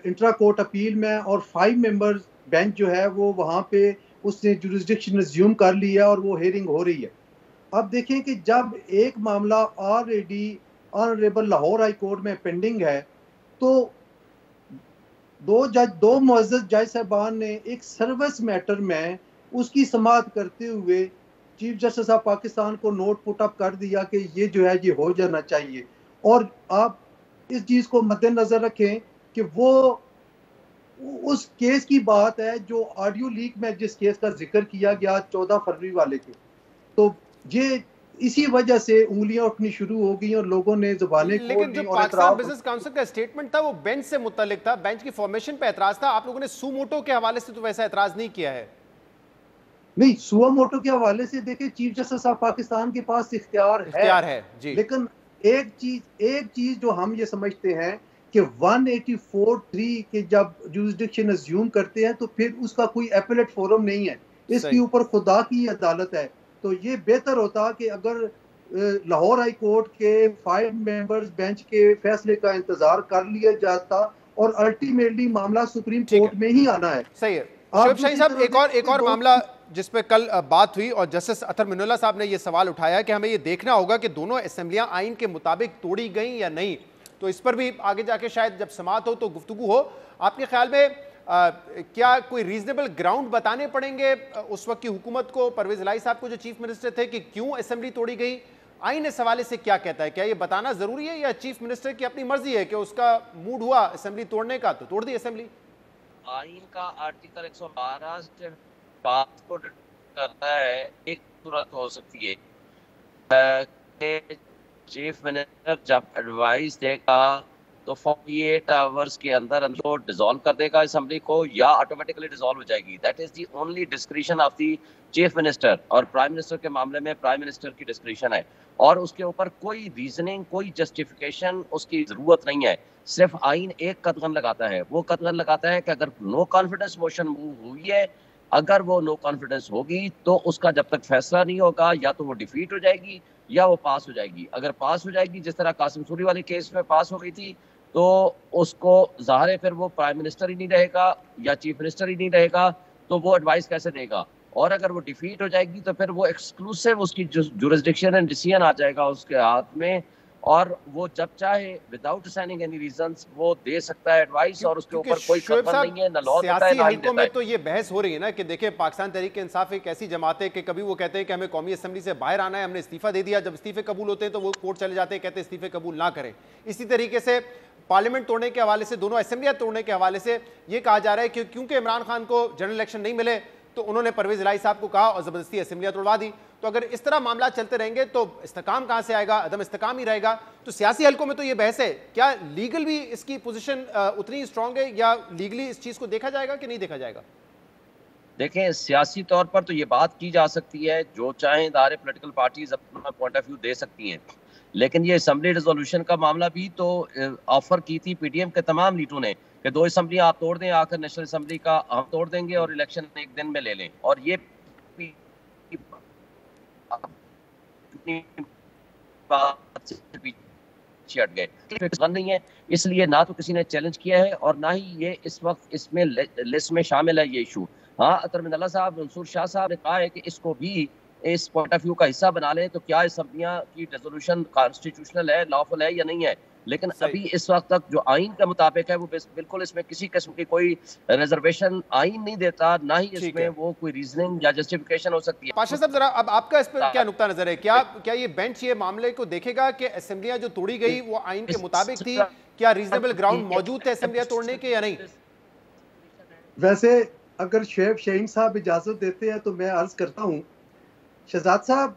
इंट्रा कोर्ट अपील में, और 5 मेंबर्स बेंच जो है वो वहाँ पे उसने जुरिस्डिक्शन रिज्यूम कर लिया और वो हेयरिंग हो रही है। अब देखें कि जब एक मामला already honourable Lahore high court में पेंडिंग है तो दो मुअज़्ज़ज़ जज साहबान ने एक सर्विस मैटर में उसकी समाअत करते हुए चीफ जस्टिस ऑफ पाकिस्तान को नोट पुट अप कर दिया कि ये जो है ये हो जाना चाहिए। और आप इस चीज़ को मद्देनजर रखें कि वो उस केस की बात है जो ऑडियो लीक में जिस केस का जिक्र किया गया 14 फरवरी वाले के, तो ये इसी वजह से उंगलियां उठनी शुरू हो गई और लोगों ने जुबानें खोल लेकिन दी। जो और पाकिस्तान बिजनेस काउंसिल का स्टेटमेंट था वो बेंच से मुत्तलिक था, बेंच की फॉर्मेशन पे एतराज था। आप लोगों ने सुमोटो के हवाले से तो वैसा एतराज नहीं किया है। नहीं, सुआ मोटो के हवाले से देखिए चीफ जस्टिस ऑफ पाकिस्तान के पास इख्तियार है जी। लेकिन एक चीज जो हम ये समझते हैं कि 184(3) के जब जुरिसडिक्शन अज्यूम करते हैं तो फिर उसका कोई एपेलेट फोरम नहीं है, इसके ऊपर खुदा की अदालत है। तो ये बेहतर होता कि अगर लाहौर हाई कोर्ट के 5 मेंबर्स बेंच के फैसले का इंतजार कर लिया जाता और अल्टीमेटली मामला सुप्रीम कोर्ट में ही आना है। सही है। शोएब शाहीन साहब, एक और मामला जिस पे कल बात हुई और जस्टिस अतर मिनुल्लाह साहब ने ये सवाल उठाया कि हमें ये देखना होगा कि दोनों असेंबलियां आइन के मुताबिक तोड़ी गई या नहीं। तो इस पर भी आगे जाके शायद जब समाअत हो तो गुफ्तगू हो। आपके ख्याल में क्या कोई रीजनेबल ग्राउंड बताने पड़ेंगे उस वक्त की हुकूमत को, परवेज इलाही साहब को जो चीफ मिनिस्टर थे, कि क्यों असेंबली तोड़ी गई? आइन इस हवाले से क्या कहता है? क्या ये बताना जरूरी है या चीफ मिनिस्टर की अपनी मर्जी है कि उसका मूड हुआ असेंबली तोड़ने का तो तोड़ दी असेंबली? आइन का आर्टिकल 112 से बात को करता है, एक सूरत हो सकती है कि चीफ मिनिस्टर जब एडवाइस देगा तो 48 आवर्स के अंदर को डिसॉल्व कर देगा असेंबली को, या ऑटोमेटिकली डिसॉल्व हो जाएगी। That is the only discretion of the chief minister. और प्राइम मिनिस्टर के मामले में प्राइम मिनिस्टर की डिस्क्रिशन है और उसके ऊपर कोई रीजनिंग, कोई जस्टिफिकेशन उसकी जरूरत नहीं है। सिर्फ आइन एक कदगन लगाता है, वो कदगन लगाता है कि अगर नो कॉन्फिडेंस मोशन मूव हुई है, अगर वो नो कॉन्फिडेंस होगी तो उसका जब तक फैसला नहीं होगा या तो वो डिफीट हो जाएगी या वो पास हो जाएगी। अगर पास हो जाएगी, जिस तरह कासिम सूरी वाले केस में पास हो गई थी, तो उसको ज़ाहिर है फिर वो प्राइम मिनिस्टर ही नहीं रहेगा या चीफ मिनिस्टर ही नहीं रहेगा, तो वो एडवाइस कैसे देगा। और अगर वो डिफीट हो जाएगी तो फिर वो एक्सक्लूसिव उसकी जुरिसडिक्शन एंड डिसीजन आ जाएगा उसके हाथ में, और वो जब चाहे विदाउट साइनिंग एनी रीजंस वो दे सकता है एडवाइस, और उसके ऊपर कोई कदम नहीं है, ना लॉ देता है ना आइन देता है। तो ये बहस हो रही है ना कि देखिए पाकिस्तान तहरीक इंसाफ एक ऐसी जमात है कि कभी वो कहते हैं कि हमें कौमी असेंबली से बाहर आना है, हमने इस्तीफा दे दिया, जब इस्तीफे कबूल होते हैं तो वो कोर्ट चले जाते हैं, कहते हैं इस्तीफे कबूल ना करें। इसी तरीके से पार्लियामेंट तोड़ने के हवाले से, दोनों असेंबलियां तोड़ने के हवाले से ये कहा जा रहा है कि क्योंकि इमरान खान को जनरल इलेक्शन नहीं मिले तो उन्होंने परवेज इलाही साहब को कहा और जबरदस्ती असेंबलियां तोड़वा दी। तो अगर इस तरह मामला चलते रहेंगे तो इस्तेकाम कहां से आएगा? अदम इस्तेकाम ही रहेगा। तो सियासी हलकों में तो ये बहस है, क्या लीगल भी इसकी पोजीशन उतनी स्ट्रांग है या लीगली इस चीज को देखा जाएगा कि नहीं देखा जाएगा? देखें, सियासी तौर पर तो ये बात की जा सकती है, जो चाहें इदारे पॉलिटिकल पार्टीज अपना पॉइंट ऑफ व्यू दे सकती हैं, लेकिन ये असेंबली रिजोल्यूशन का मामला भी तो ऑफर की थी पीडीएम के तमाम लीडरों ने कि 2 असेंबली आप तोड़ दें, आकर नेशनल असेंबली का हम तोड़ देंगे और इलेक्शन एक दिन में ले लें। और ये बात से पीछे हट गए, नहीं है, इसलिए ना तो किसी ने चैलेंज किया है और ना ही ये इस वक्त इसमें लिस्ट में शामिल है ये इशू। हाँ, अतर मिनुल्लाह साहब, मंसूर शाह साहब ने कहा है कि इसको भी इस पॉइंट ऑफ व्यू का हिस्सा बना लें, तो क्या असेंबलियां की रेजोल्यूशन कॉन्स्टिट्यूशनल है, लॉफुल है या नहीं है। लेकिन अभी इस वक्त तक जो आइन के मुताबिक है वो बिल्कुल इसमें किसी किस्म की कोई रिजर्वेशन आइन नहीं देता, ना ही इसमें वो कोई रीजनिंग या जस्टिफिकेशन हो सकती है। पाशा साहब, जरा अब आपका इस पर क्या नुक्ता नजर है? क्या ये बेंच ये मामले को देखेगा कि असेंबलियां जो तोड़ी गई वो आइन के मुताबिक थी? क्या रीजनेबल ग्राउंड मौजूद थे असेंबलियां तोड़ने के या नहीं? वैसे अगर शोएब शाहीन साहब इजाजत देते हैं तो मैं अर्ज करता हूँ, शहजाद साहब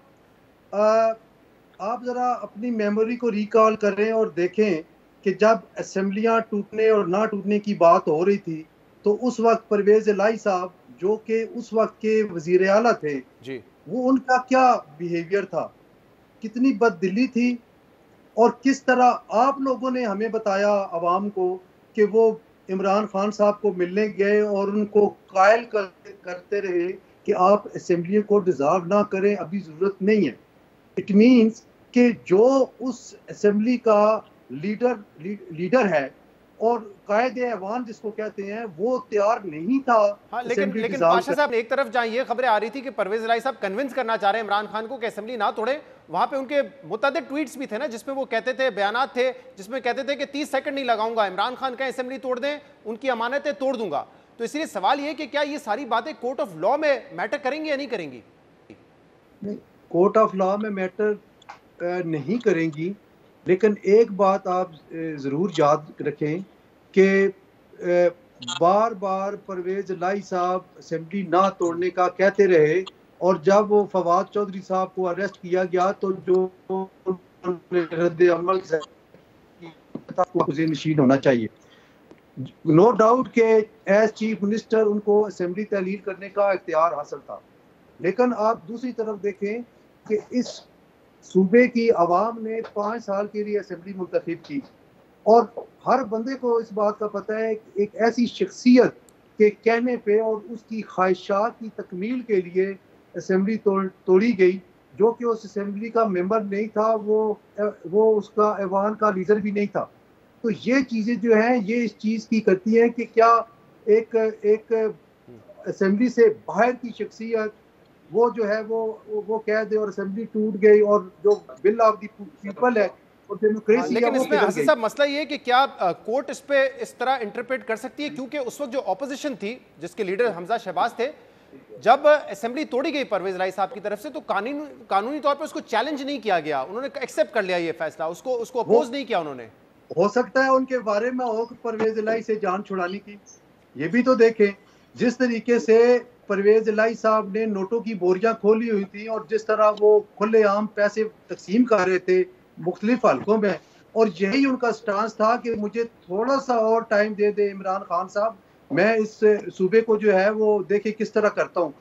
आप ज़रा अपनी मेमोरी को रिकॉल करें और देखें कि जब असेंबलियां टूटने और ना टूटने की बात हो रही थी तो उस वक्त परवेज इलाही साहब जो कि उस वक्त के वजीर आला थे जी, वो उनका क्या बिहेवियर था, कितनी बददिली थी, और किस तरह आप लोगों ने हमें बताया आवाम को कि वो इमरान खान साहब को मिलने गए और उनको कायल करते रहे कि आप असेंबली को डिसॉल्व ना करें, अभी ज़रूरत नहीं है। इट मीन्स कि जो उस असेंबली का लीडर है और कायदे ऐवान जिसको कहते हैं वो तैयार नहीं था। हाँ, लेकिन पाशा साहब, एक तरफ जहां ये खबरें आ रही थी कि परवेज इलाही साहब कन्विंस करना चाह रहे हैं इमरान खान को कि असेंबली ना तोड़े, वहां पे उनके मुतअद्दिद ट्वीट्स भी थे ना, जिसमें वो कहते थे, बयानात थे जिसमें कहते थे कि 30 सेकंड नहीं लगाऊंगा, इमरान खान का असेंबली तोड़ दें, उनकी अमानतें तोड़ दूंगा। तो इसलिए सवाल ये कि क्या ये सारी बातें कोर्ट ऑफ लॉ में मैटर करेंगी या नहीं करेंगी? नहीं, कोर्ट ऑफ लॉ में मैटर नहीं करेंगी, लेकिन एक बात आप ज़रूर याद रखें कि बार बार परवेज लाई साहब असेंबली ना तोड़ने का कहते रहे, और जब वो फवाद चौधरी साहब को अरेस्ट किया गया तो जो रद्द अमल नशीन होना चाहिए। नो डाउट के एज चीफ मिनिस्टर उनको असेंबली तहलील करने का इख्तियार हासिल था, लेकिन आप दूसरी तरफ देखें कि इस सूबे की आवाम ने 5 साल के लिए असेंबली मुंतखब की, और हर बंदे को इस बात का पता है कि एक ऐसी शख्सियत के कहने पे और उसकी ख्वाहिशात की तकमील के लिए असेंबली तोड़ी गई, जो कि उस असेंबली का मेंबर नहीं था, वो उसका ऐवान का लीडर भी नहीं था। तो ये चीज़ें जो हैं ये इस चीज़ की करती हैं कि क्या एक असेंबली से बाहर की शख्सियत वो जो है वो कह दे और असेंबली टूट गई, और जो बिल ऑफ द पीपल है और डेमोक्रेसी, लेकिन इसमें हसन साहब मसला ये है कि क्या कोर्ट इस पे इस तरह इंटरप्रेट कर सकती है, क्योंकि उस वक्त जो ऑपोजिशन थी जिसके लीडर हमजा शहबाज थे, जब असेंबली तोड़ी गई परवेज लाई साहब की तरफ से, तो कानूनी तौर पे उसको चैलेंज नहीं किया गया, उन्होंने एक्सेप्ट कर लिया ये फैसला, उसको अपोज नहीं किया उन्होंने। हो सकता है उनके बारे में हो परवेज लाई से जान छुड़ाने की। ये भी तो देखें जिस तरीके से परवेज लाई साहब ने नोटों की बोरियां खोली हुई थी, और जिस तरह वो खुलेआम पैसे तकसीम कर रहे थे मुख्तलिफ हल्कों में, और यही उनका स्टांस था कि मुझे थोड़ा सा और टाइम दे दे इमरान खान साहब, मैं इस सूबे को जो है वो देखे किस तरह करता हूँ।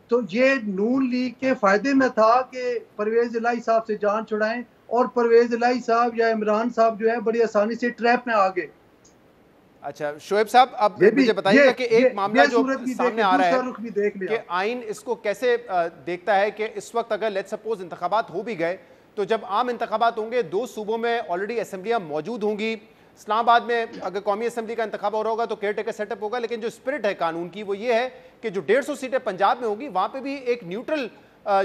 तो ये नून लीग के फायदे में था कि परवेज लाई साहब से जान छुड़ाएं, और परवेज लाई साहब या इमरान साहब जो है बड़ी आसानी से ट्रैप में आ गए। अच्छा शोएब साहब, अब मुझे बताइएगा कि एक मामला जो सामने आ रहा है कि आइन इसको कैसे देखता है कि इस वक्त अगर लेट्स सपोज इंतखाबात हो भी गए, तो जब आम इंतखाबात होंगे 2 सूबों में ऑलरेडी असेंबलियां मौजूद होंगी, इस्लामाबाद में अगर कौमी असेंबली का इंतखाब हो रहा होगा तो केयर टेकर सेटअप होगा, लेकिन जो स्पिरिट है कानून की वो ये है कि जो 150 सीटें पंजाब में होगी वहां पे भी एक न्यूट्रल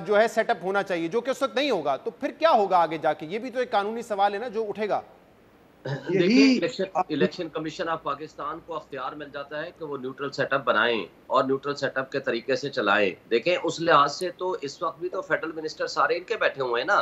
जो है सेटअप होना चाहिए, जो कि उस वक्त नहीं होगा। तो फिर क्या होगा आगे जाके, ये भी तो एक कानूनी सवाल है ना जो उठेगा। इलेक्शन कमीशन ऑफ पाकिस्तान को अख्तियार मिल जाता है कि वो न्यूट्रल सेटअप बनाएं और न्यूट्रल सेटअप के तरीके से चलाएं। देखें उस लिहाज से तो इस वक्त भी तो फेडरल मिनिस्टर सारे इनके बैठे हुए हैं ना,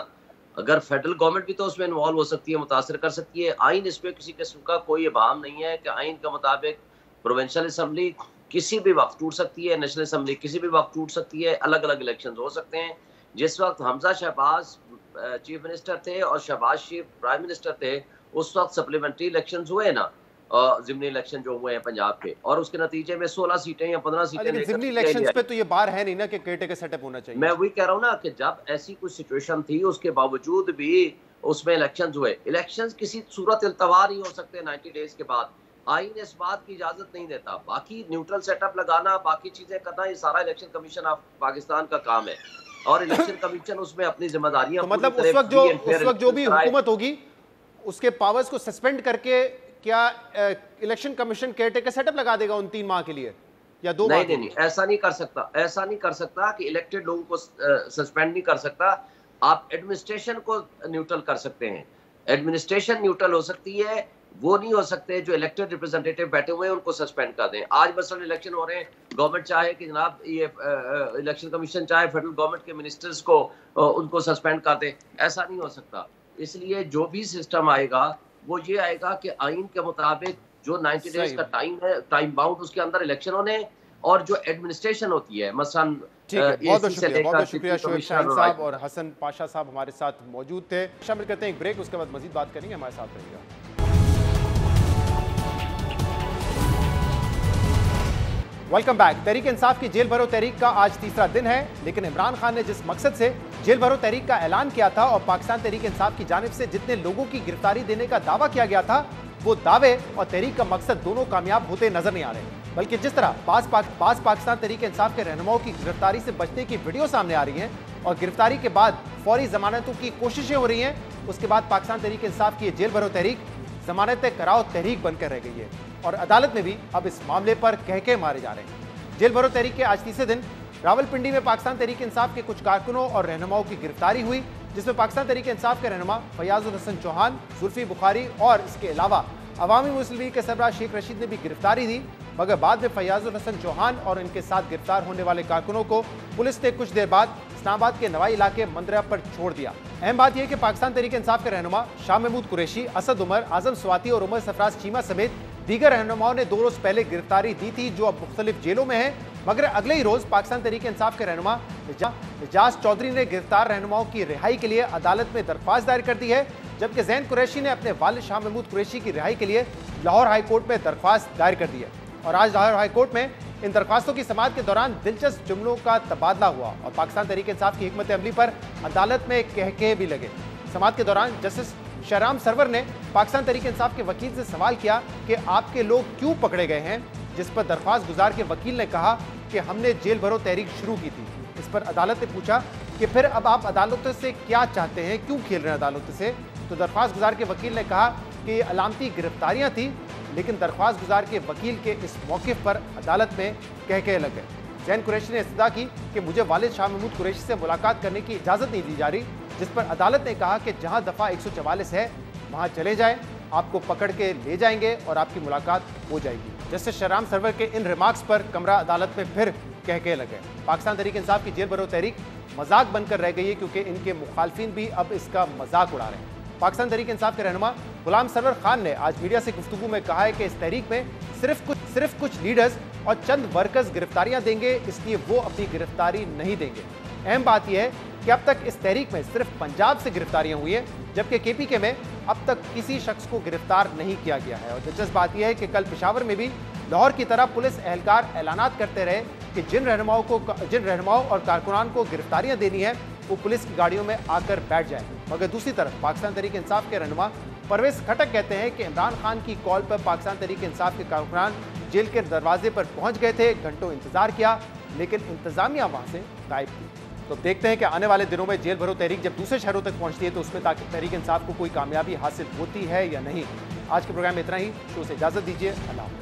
अगर फेडरल गवर्नमेंट भी तो उसमें इन्वॉल्व हो सकती है, मुतासर कर सकती है। आइन इस पे किसी किस्म का कोई इबाम नहीं है कि आइन के मुताबिक प्रोविंशियल असेंबली किसी भी वक्त टूट सकती है, नेशनल असेंबली किसी भी वक्त टूट सकती है, अलग अलग इलेक्शन हो सकते हैं। जिस वक्त हमजा शहबाज चीफ मिनिस्टर थे और शहबाज शरीफ प्राइम मिनिस्टर थे, उस वक्त सप्लीमेंट्री इलेक्शन हुए ना, ज़िमनी इलेक्शन जो हुए हैं पंजाब के, और उसके नतीजे में 16 सीटें या 15 सीटें ज़िमनी इलेक्शंस पे तो ये बार है नहीं ना कि केयर टेकर सेटअप होना चाहिए। मैं वही कह रहा हूँ ना कि जब ऐसी कुछ सिचुएशन थी उसके बावजूद भी उसमें इलेक्शंस हुए। इलेक्शंस किसी सूरत इल्तवार ही हो सकते हैं 90 डेज के बाद, आइन इस बात की इजाजत नहीं देता। बाकी न्यूट्रल सेटअप लगाना, बाकी चीजें करना, ये सारा इलेक्शन कमीशन ऑफ पाकिस्तान का काम है, और इलेक्शन कमीशन उसमें अपनी जिम्मेदारियां तो मतलब उस वक्त जो भी हुकूमत होगी उसके पावर्स को सस्पेंड करके क्या election commission care taker setup लगा देगा उन 3 माह के लिए या 2 माह? नहीं, ऐसा नहीं कर सकता, ऐसा नहीं कर सकता कि इलेक्टेड लोगों को सस्पेंड नहीं कर सकता। आप एडमिनिस्ट्रेशन को न्यूट्रल कर सकते हैं, एडमिनिस्ट्रेशन न्यूट्रल हो सकती है, वो नहीं हो सकते जो इलेक्टेड रिप्रेजेंटेटिव बैठे हुए हैं उनको सस्पेंड कर दें। आज मसलन इलेक्शन हो रहे हैं, गवर्नमेंट चाहे कि जनाब ये इलेक्शन कमीशन चाहे फेडरल गवर्नमेंट के मिनिस्टर्स को उनको सस्पेंड कर दे, ऐसा नहीं हो सकता। इसलिए जो भी सिस्टम आएगा वो ये आएगा कि आइन के मुताबिक जो 90 डेज का टाइम है, टाइम बाउंड, उसके अंदर इलेक्शन होने, और जो एडमिनिस्ट्रेशन होती है मसलन। बहुत शुक्रिया शोएब शाहीन साहब और हसन पाशा साहब हमारे साथ मौजूद थे। शामिल करते हैं एक ब्रेक, उसके बाद मजीद बात करेंगे, हमारे साथ रहिएगा। Welcome back. तहरीक इंसाफ की जेल भरो तहरीक का आज तीसरा दिन है, लेकिन इमरान खान ने जिस मकसद से जेल भरो तहरीक का ऐलान किया था और पाकिस्तान तहरीक इंसाफ की जानिब से जितने लोगों की गिरफ्तारी देने का दावा किया गया था, वो दावे और तहरीक का मकसद दोनों कामयाब होते नजर नहीं आ रहे। बल्कि जिस तरह पास पाकिस्तान तहरीक इंसाफ के रहनुमाओं की गिरफ्तारी से बचने की वीडियो सामने आ रही हैं और गिरफ्तारी के बाद फौरी जमानतों की कोशिशें हो रही हैं, उसके बाद पाकिस्तान तहरीक इंसाफ की जेल भरो तहरीक जमानत कराओ तहरीक बनकर रह गई है और अदालत में भी अब इस मामले पर कहके मारे जा रहे हैं। जेल भरो तहरीक के आज तीसरे दिन रावलपिंडी में पाकिस्तान तहरीक इंसाफ के कुछ कारकुनों और रहनुमाओं की गिरफ्तारी हुई, जिसमें पाकिस्तान तहरीक इंसाफ के रहनुमा फयाजुल हसन चौहान, जुल्फी बुखारी और इसके अलावा अवामी मुस्लिम लीग के सरबराह शेख रशीद ने भी गिरफ्तारी दी। मगर बाद में फयाजुल हसन चौहान और इनके साथ गिरफ्तार होने वाले कारकुनों को पुलिस ने कुछ देर बाद इस्लामाबाद के नवाई इलाके मंदरा पर छोड़ दिया। अहम बात यह कि पाकिस्तान तहरीक इंसाफ के रहनुमा शाह महमूद कुरैशी, असद उमर, आजम स्वाति और उमर सरफराज चीमा समेत दीगर रहनुमाओं ने 2 रोज पहले गिरफ्तारी दी थी, जो अब मुख्तलिफ जेलों में है। मगर अगले ही रोज पाकिस्तान तहरीक इंसाफ के रहनुमा एजाज चौधरी ने गिरफ्तार रहनुमाओं की रिहाई के लिए अदालत में दरख्वास्त दायर कर दी है, जबकि जैन कुरैशी ने अपने वालिद शाह महमूद कुरैशी की रिहाई के लिए लाहौर हाईकोर्ट में दरख्वास्त दायर कर दी है। और आज लाहौर हाईकोर्ट में इन दरख्वास्तों की समाअत के दौरान दिलचस्प जुमलों का तबादला हुआ और पाकिस्तान तहरीक इंसाफ की हिकमत अमली पर अदालत में कहके भी लगे। समाअत के दौरान जस्टिस शहराम सरवर ने पाकिस्तान तहरीक इंसाफ के वकील से सवाल किया कि आपके लोग क्यों पकड़े गए हैं, जिस पर दरख्वास्त गुजार के वकील ने कहा कि हमने जेल भरो तहरीक शुरू की थी। इस पर अदालत ने पूछा कि फिर अब आप अदालतों से क्या चाहते हैं, क्यों खेल रहे हैं अदालतों से? तो दरख्वास्त गुजार के वकील ने कहा कि ये अलामती गिरफ्तारियां थी, लेकिन दरख्वास्त गुजार के वकील के इस मौक़िफ़ पर अदालत में कहके लग गए। जैन कुरैशी ने इस्तदा की कि मुझे वालिद शाह महमूद कुरैशी से मुलाकात करने की इजाज़त नहीं दी जा रही, जिस पर अदालत ने कहा कि जहां दफ़ा 144 है वहां चले जाएं, आपको पकड़ के ले जाएंगे और आपकी मुलाकात हो जाएगी। जस्टिस शहराम सरवर के इन रिमार्क्स पर कमरा अदालत में फिर कहके लगे। पाकिस्तान तहरीक इंसाफ की जेल भरो तहरीक मजाक बनकर रह गई है, क्योंकि इनके मुखालफिन भी अब इसका मजाक उड़ा रहे हैं। पाकिस्तान तहरीक इंसाफ के रहनुमा गुलाम सरवर खान ने आज मीडिया से गुफ्तगू में कहा है कि इस तहरीक में सिर्फ कुछ लीडर्स और चंद वर्कर्स गिरफ्तारियां देंगे, इसलिए वो अपनी गिरफ्तारी नहीं देंगे। अहम बात यह है कि अब तक इस तहरीक में सिर्फ पंजाब से गिरफ्तारियां हुई हैं, जबकि केपीके में अब तक किसी शख्स को गिरफ्तार नहीं किया गया है। और दिलचस्प बात यह है कि कल पेशावर में भी लाहौर की तरह पुलिस एहलकार ऐलानात करते रहे कि जिन रहनुमाओं और कारकुनान को गिरफ्तारियां देनी है वो पुलिस की गाड़ियों में आकर बैठ जाए। मगर दूसरी तरफ पाकिस्तान तहरीक इंसाफ के रहनुमा परवेज खटक कहते हैं कि इमरान खान की कॉल पर पाकिस्तान तहरीक इंसाफ के कारकुनान जेल के दरवाजे पर पहुंच गए थे, घंटों इंतजार किया, लेकिन इंतजामिया वहां से गायब थी। तो देखते हैं कि आने वाले दिनों में जेल भरो तहरीक जब दूसरे शहरों तक पहुंचती है तो उसमें तहरीक इंसाफ को कोई कामयाबी हासिल होती है या नहीं। आज के प्रोग्राम में इतना ही। शो से इजाजत दीजिए। अल्लाह।